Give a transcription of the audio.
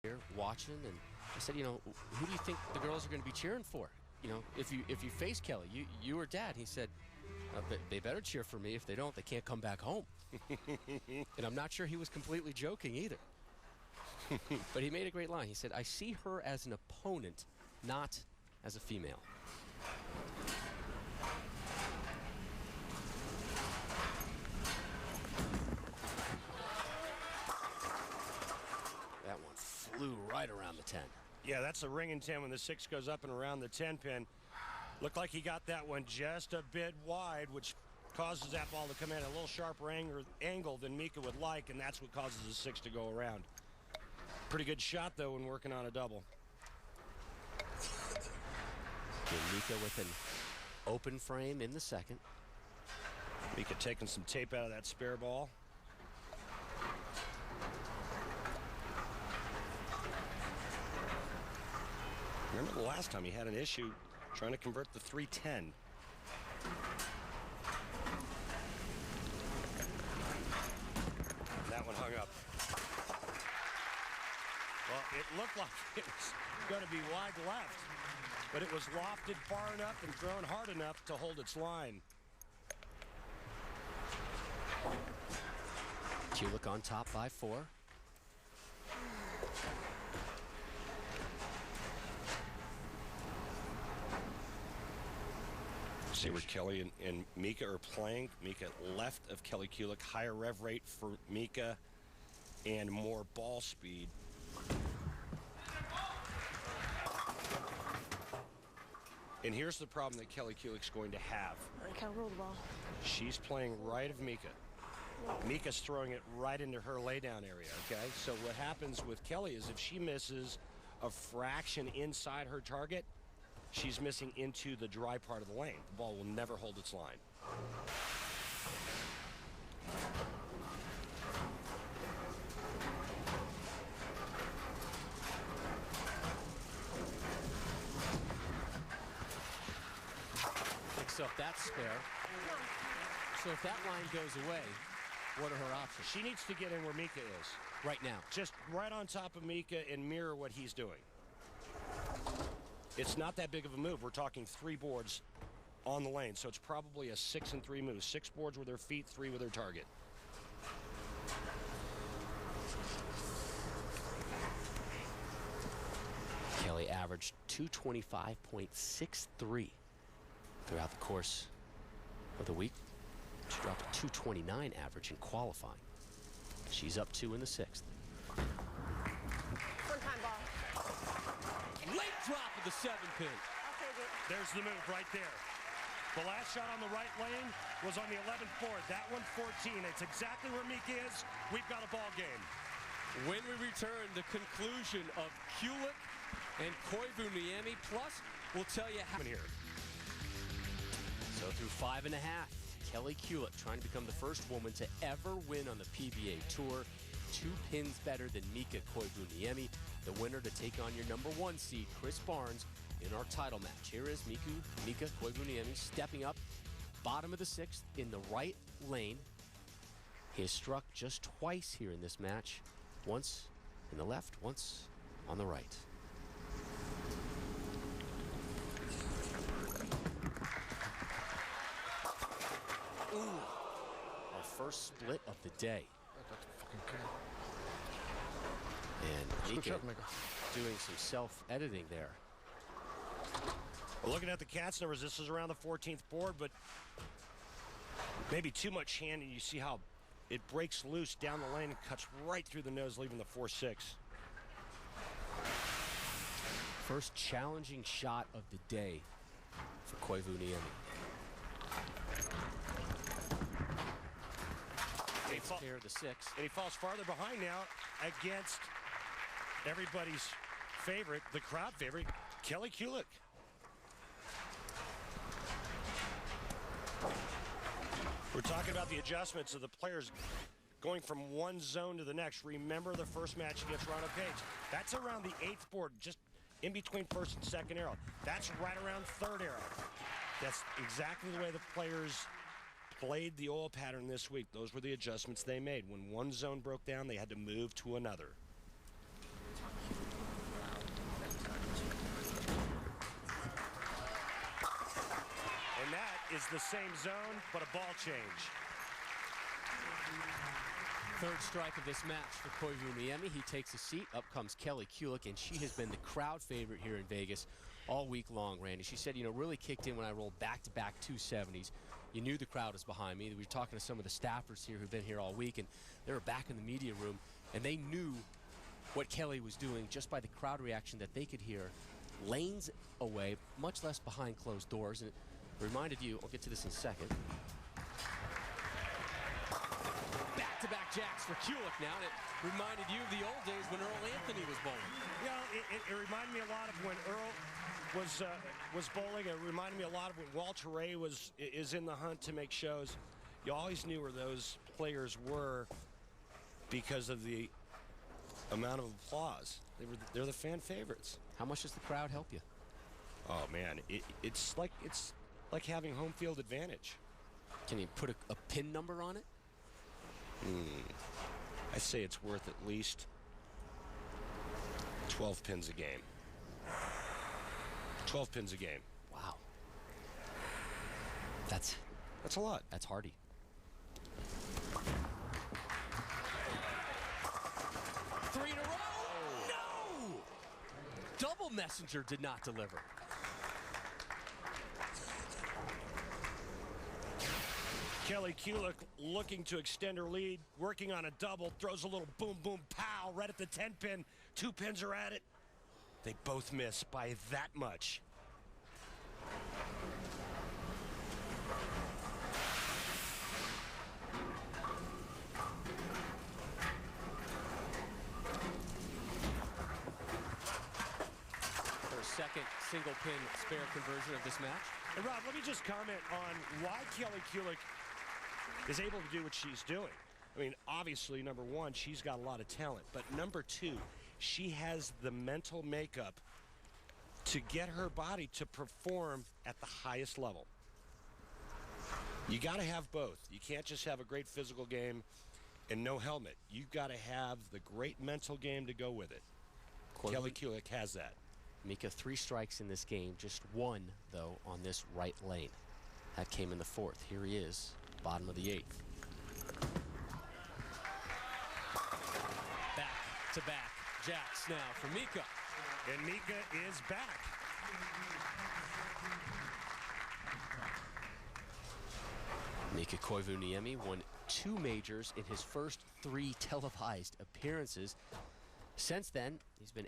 here watching, and I said, you know, who do you think the girls are going to be cheering for? You know, if you face Kelly, you or Dad. He said, they better cheer for me. If they don't, they can't come back home. And I'm not sure he was completely joking either. But he made a great line. He said, I see her as an opponent, not as a female. That one flew right around the 10. Yeah, that's a ringing 10 when the 6 goes up and around the 10 pin. Looked like he got that one just a bit wide, which causes that ball to come in at a little sharper angle than Mika would like, and that's what causes the 6 to go around. Pretty good shot, though, when working on a double. And Mika with an open frame in the second. Mika taking some tape out of that spare ball. Remember the last time he had an issue trying to convert the 310. That one hung up. Well, it looked like it was going to be wide left, but it was lofted far enough and thrown hard enough to hold its line. Kulick on top by 4. See where Kelly and Mika are playing. Mika left of Kelly Kulick. Higher rev rate for Mika and more ball speed. And here's the problem that Kelly Kulick's going to have. I can't roll the ball. She's playing right of Mika. Mika's throwing it right into her laydown area, okay? So what happens with Kelly is if she misses a fraction inside her target, she's missing into the dry part of the lane. The ball will never hold its line. Picks up that spare. So if that line goes away, what are her options? She needs to get in where Mika is. Right now. Just right on top of Mika and mirror what he's doing. It's not that big of a move. We're talking 3 boards on the lane, so it's probably a 6 and 3 move. 6 boards with their feet, 3 with their target. Kelly averaged 225.63 throughout the course of the week. She dropped a 229 average in qualifying. She's up 2 in the 6th. One-time ball. Late drop of the 7-pin. I'll take it. There's the move right there. The last shot on the right lane was on the 11th board. That one 14. It's exactly where Mika is. We've got a ball game. When we return, the conclusion of Kulick and Koivuniemi. Plus, we'll tell you how. Here. So through 5.5, Kelly Kulick trying to become the first woman to ever win on the PBA Tour. 2 pins better than Mika Koivuniemi. The winner to take on your #1 seed, Chris Barnes, in our title match. Here is Mika Koivuniemi stepping up, bottom of the 6th in the right lane. He has struck just twice here in this match. Once in the left, once on the right. Ooh, our first split of the day. And Mika doing some self-editing there. Well, looking at the Cats numbers, this is around the 14th board, but maybe too much hand, and you see how it breaks loose down the lane and cuts right through the nose, leaving the 4-6. First challenging shot of the day for Koivuniemi. Takes care of the 6. And he falls farther behind now against everybody's favorite, the crowd favorite, Kelly Kulick. We're talking about the adjustments of the players going from one zone to the next. Remember the first match against Ronald Page. That's around the 8th board, just in between first and second arrow. That's right around 3rd arrow. That's exactly the way the players played the oil pattern this week. Those were the adjustments they made. When one zone broke down, they had to move to another. the same zone, but a ball change. Third strike of this match for Koivuniemi. He takes a seat. Up comes Kelly Kulick, and she has been the crowd favorite here in Vegas all week long, Randy. She said, really kicked in when I rolled back-to-back 270s. You knew the crowd was behind me. We were talking to some of the staffers here who've been here all week, and they were back in the media room, and they knew what Kelly was doing just by the crowd reaction that they could hear lanes away, much less behind closed doors. And it reminded you, I'll get to this in a second, back-to-back jacks for Kulick now, and it reminded you of the old days when Earl Anthony was bowling. It reminded me a lot of when Earl was bowling. It reminded me a lot of when Walter Ray is in the hunt to make shows. You always knew where those players were because of the amount of applause. They're the fan favorites. How much does the crowd help you? Oh man, it's like having home field advantage. Can you put a pin number on it? I say it's worth at least 12 pins a game. 12 pins a game. Wow. That's a lot. That's hardy. Three in a row. No! Double messenger did not deliver. Kelly Kulick looking to extend her lead, working on a double, throws a little boom, boom, pow, right at the 10-pin. 2 pins are at it. They both miss by that much. Her second single pin spare conversion of this match. And Rob, let me just comment on why Kelly Kulick is able to do what she's doing. I mean, obviously, number one, she's got a lot of talent. But number two, she has the mental makeup to get her body to perform at the highest level. You got to have both. You can't just have a great physical game and no helmet. You've got to have the great mental game to go with it. Kelly Kulick has that. Mika, 3 strikes in this game, just 1, though, on this right lane. That came in the 4th. Here he is, bottom of the 8th. Back-to-back jacks now for Mika. And Mika is back. Mika Koivuniemi won 2 majors in his first 3 televised appearances. Since then, he's been